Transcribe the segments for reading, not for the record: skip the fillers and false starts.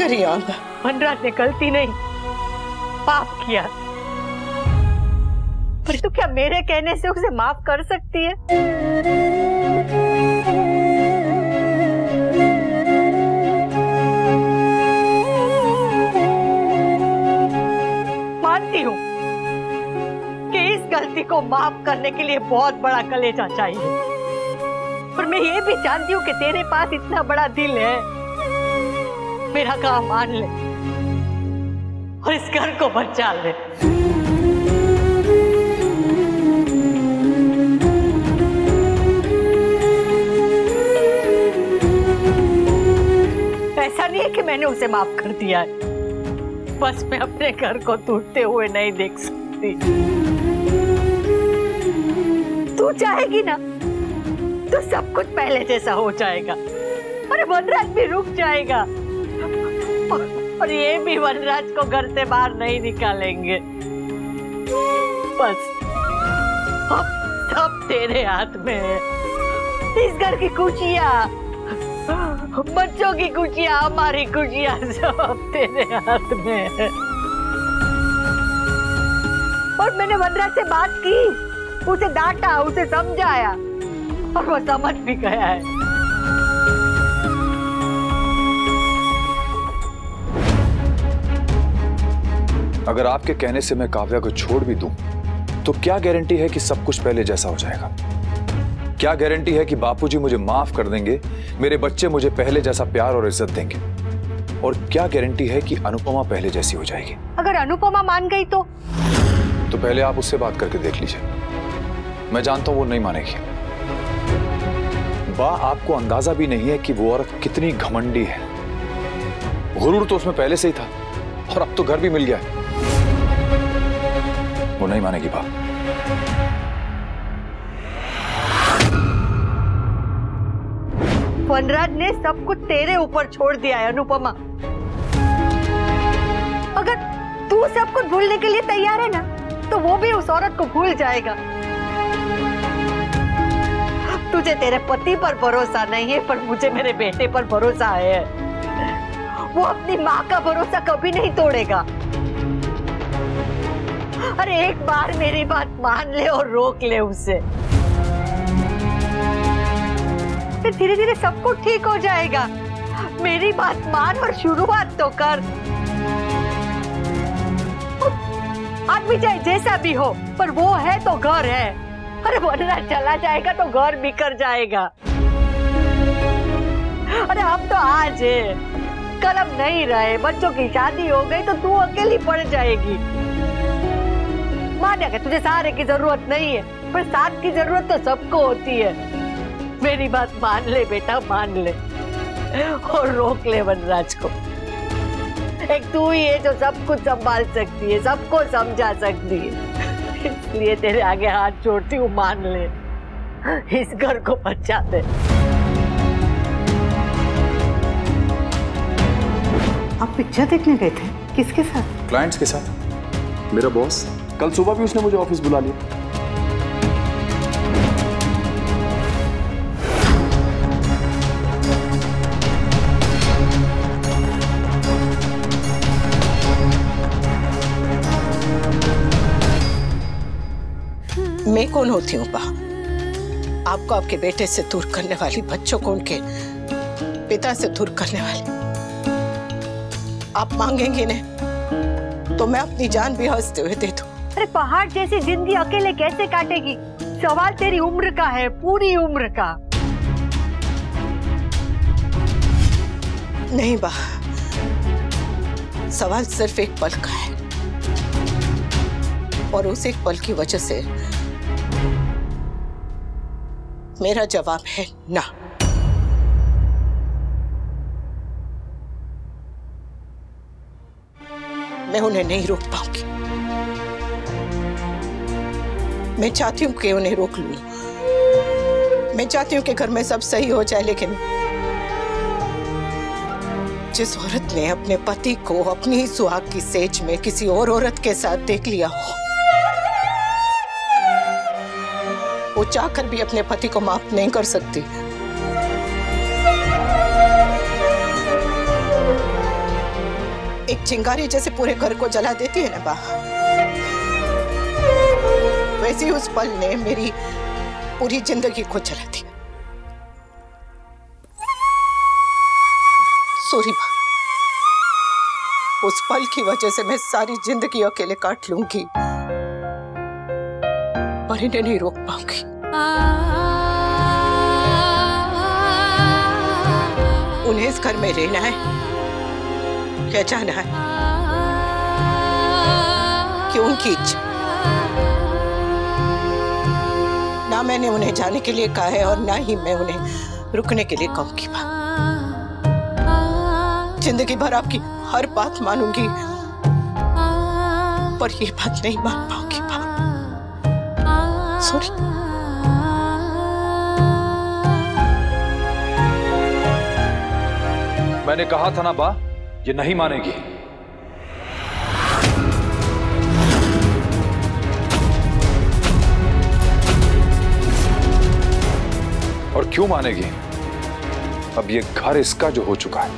करिए आंगा। वनराज ने गलती नहीं, पाप किया। पर तू क्या मेरे कहने से उसे माफ कर सकती है? मानती हूँ कि इस गलती को माफ करने के लिए बहुत बड़ा कलेजा चाहिए, पर मैं ये भी जानती हूँ कि तेरे पास इतना बड़ा दिल है। मेरा काम मान ले और इस घर को बचा ले। ऐसा नहीं है कि मैंने उसे माफ कर दिया है, बस मैं अपने घर को टूटते हुए नहीं देख सकती। तू चाहेगी ना तो सब कुछ पहले जैसा हो जाएगा, अरे वनराज भी रुक जाएगा और ये भी वनराज को घर से बाहर नहीं निकालेंगे। बस अब सब तेरे हाथ में है। इस घर की खुशियाँ, बच्चों की खुशियाँ, हमारी खुशियाँ सब तेरे हाथ में है। और मैंने वनराज से बात की, उसे डांटा, उसे समझाया और वो समझ भी गया है। अगर आपके कहने से मैं काव्या को छोड़ भी दूं, तो क्या गारंटी है कि सब कुछ पहले जैसा हो जाएगा? क्या गारंटी है कि बापूजी मुझे माफ कर देंगे, मेरे बच्चे मुझे पहले जैसा प्यार और इज्जत देंगे? और क्या गारंटी है कि अनुपमा पहले जैसी हो जाएगी? अगर अनुपमा मान गई तो पहले आप उससे बात करके देख लीजिए। मैं जानता हूं वो नहीं मानेगी। बा, आपको अंदाजा भी नहीं है कि वो औरत कितनी घमंडी है। गुरूर तो उसमें पहले से ही था और अब तो घर भी मिल गया है। वो नहीं मानेगी बा। वनराज ने सब कुछ तेरे ऊपर छोड़ दिया है अनुपमा। अगर तू सब कुछ भूलने के लिए तैयार है ना, तो वो भी उस औरत को भूल जाएगा। तुझे तेरे पति पर भरोसा नहीं है, पर मुझे मेरे बेटे पर भरोसा है। वो अपनी माँ का भरोसा कभी नहीं तोड़ेगा। अरे एक बार मेरी बात मान ले और रोक ले उसे, फिर धीरे धीरे सब कुछ ठीक हो जाएगा। मेरी बात मान और शुरुआत तो कर। आदमी चाहे जैसा भी हो, पर वो है तो घर है। अरे वनराज चला जाएगा तो घर बिखर जाएगा। अरे अब तो आज है, कल अब नहीं रहे। बच्चों की शादी हो गई तो तू अकेली पड़ जाएगी। मानेगा तुझे सहारे की जरूरत नहीं है, पर साथ की जरूरत तो सबको होती है। मेरी बात मान ले बेटा, मान ले और रोक ले वनराज को। एक तू ही है जो सब कुछ संभाल सकती है, सबको समझा सकती है। इसलिए तेरे आगे हाथ जोड़ती हूँ, मान ले, इस घर को बचा दे। आप पिक्चर देखने गए थे? किसके साथ? क्लाइंट्स के साथ। मेरा बॉस, कल सुबह भी उसने मुझे ऑफिस बुला लिया। मैं कौन होती हूँ बा? आपको आपके बेटे से दूर करने वाली, बच्चों को उनके पिता से दूर करने वाली। आप मांगेंगे ने तो मैं अपनी जान भी हंसते हुए दे दूं। अरे पहाड़ जैसी जिंदगी अकेले कैसे काटेगी? सवाल तेरी उम्र का है, पूरी उम्र का। नहीं बा, सवाल सिर्फ एक पल का है और उस एक पल की वजह से मेरा जवाब है ना। मैं उन्हें नहीं रोक पाऊंगी। मैं चाहती हूं कि उन्हें रोक लूं। मैं चाहती हूं कि घर में सब सही हो जाए, लेकिन जिस औरत ने अपने पति को अपनी ही सुहाग की सेज में किसी और औरत के साथ देख लिया हो, वो चाहकर भी अपने पति को माफ नहीं कर सकती। एक चिंगारी जैसे पूरे घर को जला देती है ना बा, वैसे ही उस पल ने मेरी पूरी जिंदगी को जला दिया। सॉरी बा, उस पल की वजह से मैं सारी जिंदगी अकेले काट लूंगी, पर इन्हें नहीं रोक पाऊंगी। उन्हें इस घर में रहना है क्या जाना है कि उनकी इच्छा। ना मैंने उन्हें जाने के लिए कहा है और ना ही मैं उन्हें रुकने के लिए कहूंगी। जिंदगी भर आपकी हर बात मानूंगी, पर ये बात नहीं मान पाऊंगी। सॉरी। मैंने कहा था ना बा, ये नहीं मानेगी। और क्यों मानेगी? अब ये घर इसका जो हो चुका है।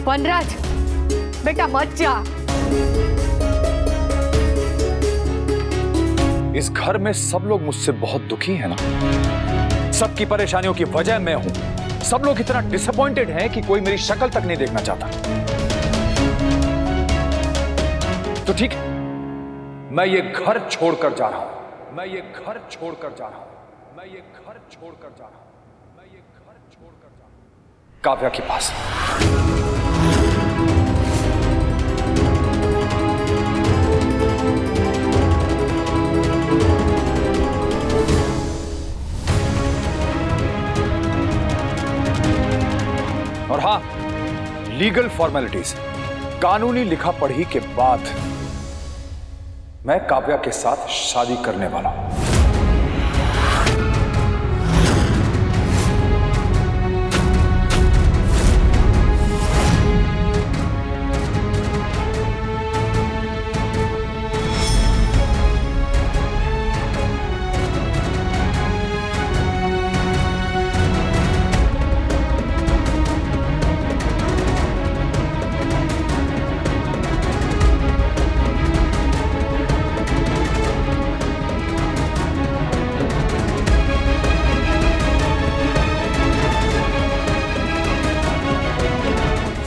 वनराज, बेटा मत जा। इस घर में सब लोग मुझसे बहुत दुखी हैं ना। सबकी परेशानियों की वजह मैं हूं। सब लोग इतना डिसअपॉइंटेड हैं कि कोई मेरी शक्ल तक नहीं देखना चाहता। तो ठीक है, मैं ये घर छोड़कर जा रहा हूं। मैं ये घर छोड़कर जा रहा हूं। मैं ये घर छोड़कर जा रहा हूं। मैं ये घर छोड़कर जा रहा हूं काव्या के पास। और हाँ, लीगल फॉर्मेलिटीज, कानूनी लिखा पढ़ी के बाद मैं काव्या के साथ शादी करने वाला हूं।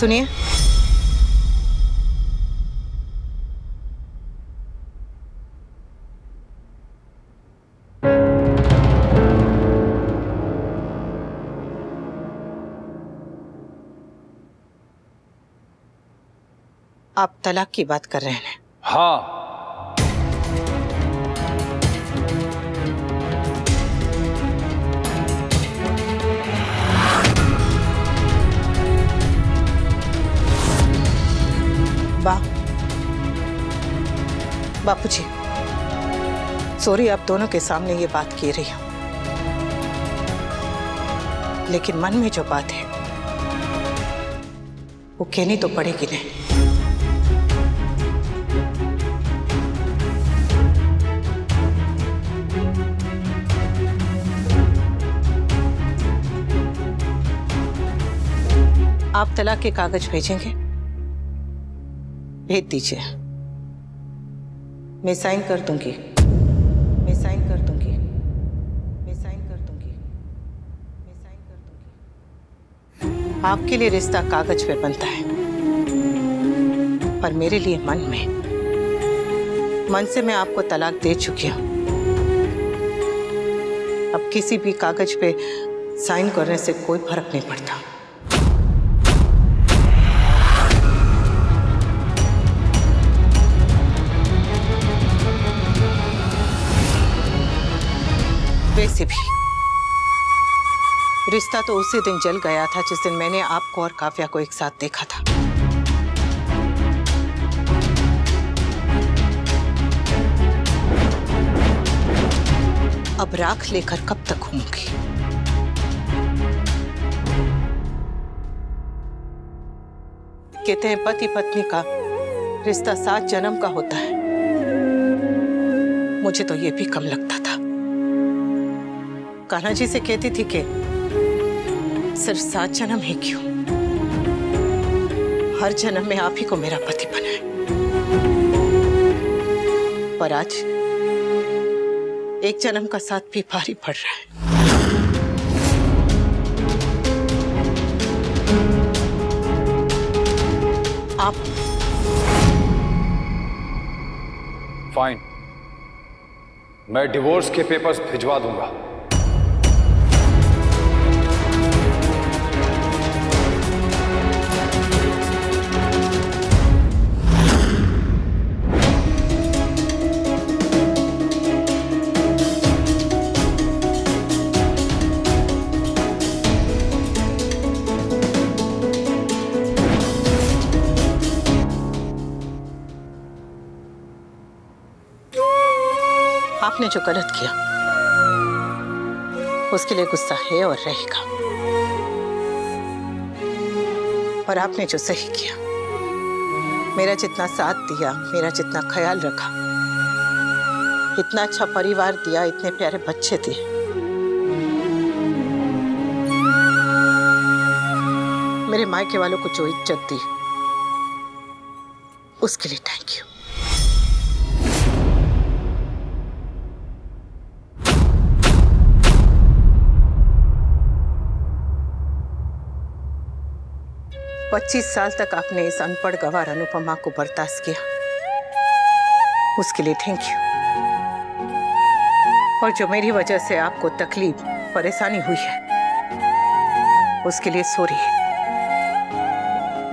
सुनिए, आप तलाक की बात कर रहे हैं? हाँ, बापूजी, सॉरी आप दोनों के सामने ये बात कह रही हूं, लेकिन मन में जो बात है वो कहनी तो पड़ेगी नहीं। आप तलाक के कागज भेजेंगे? भेज दीजिए, मैं साइन कर दूंगी। मैं साइन कर दूंगी। मैं साइन कर दूंगी। मैं साइन कर दूंगी। आपके लिए रिश्ता कागज पर बनता है, पर मेरे लिए मन से मैं आपको तलाक दे चुकी हूं। अब किसी भी कागज पे साइन करने से कोई फर्क नहीं पड़ता। वैसे भी रिश्ता तो उसी दिन जल गया था जिस दिन मैंने आपको और काव्या को एक साथ देखा था। अब राख लेकर कब तक घूमूंगी? कहते हैं पति पत्नी का रिश्ता 7 जन्म का होता है। मुझे तो ये भी कम लगता था। कान्हा जी से कहती थी कि सिर्फ 7 जन्म ही क्यों, हर जन्म में आप ही को मेरा पति बनाए। पर आज 1 जन्म का साथ भी भारी पड़ रहा है। आप फाइन, मैं डिवोर्स के पेपर्स भिजवा दूंगा। आपने जो गलत किया उसके लिए गुस्सा है और रहेगा, और आपने जो सही किया, मेरा जितना साथ दिया, मेरा जितना ख्याल रखा, इतना अच्छा परिवार दिया, इतने प्यारे बच्चे दिए, मेरे मायके वालों को जो इज्जत दी, उसके लिए थैंक यू। पच्चीस साल तक आपने इस अनपढ़ गंवार अनुपमा को बर्दाश्त किया, उसके लिए थैंक यू। और जो मेरी वजह से आपको तकलीफ परेशानी हुई है, उसके लिए सॉरी।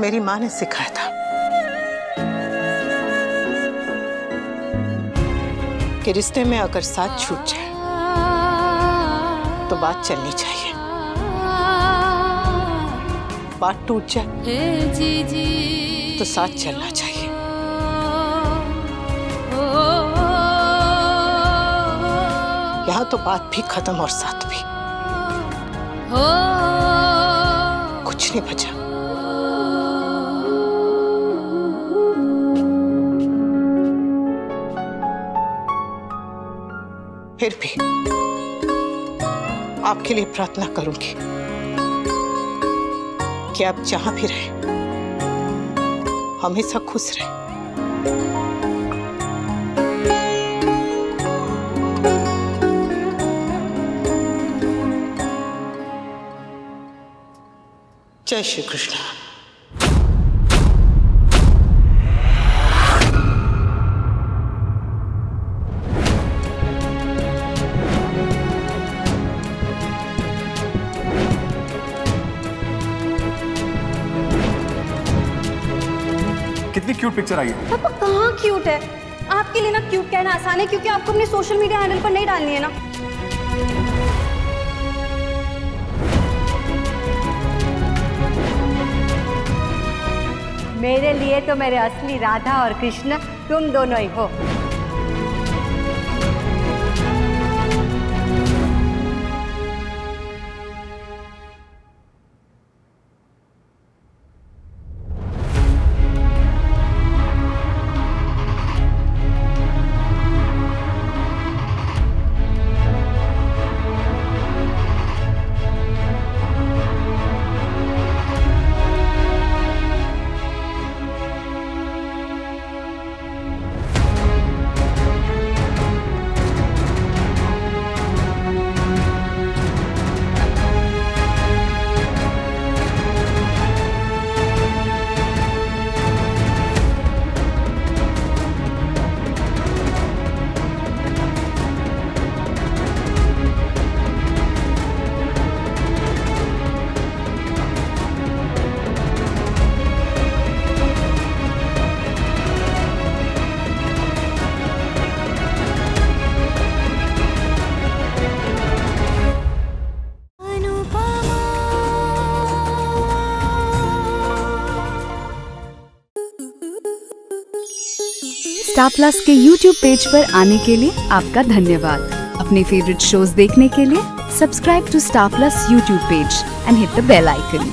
मेरी माँ ने सिखाया था कि रिश्ते में अगर साथ छूट जाए तो बात चलनी चाहिए, बात टूट जाए तो साथ चलना चाहिए। यहाँ तो बात भी खत्म और साथ भी, कुछ नहीं बचा। फिर भी आपके लिए प्रार्थना करूंगी कि आप जहां भी रहे हमेशा खुश रहे। जय श्री कृष्ण। कितनी क्यूट पिक्चर आई है। पापा कहाँ क्यूट है? आपके लिए ना क्यूट कहना आसान है क्योंकि आपको अपने सोशल मीडिया हैंडल पर नहीं डालनी है ना। मेरे लिए तो मेरे असली राधा और कृष्ण तुम दोनों ही हो। स्टार प्लस के YouTube पेज पर आने के लिए आपका धन्यवाद। अपने फेवरेट शोज देखने के लिए subscribe to Star Plus YouTube page and hit the bell icon.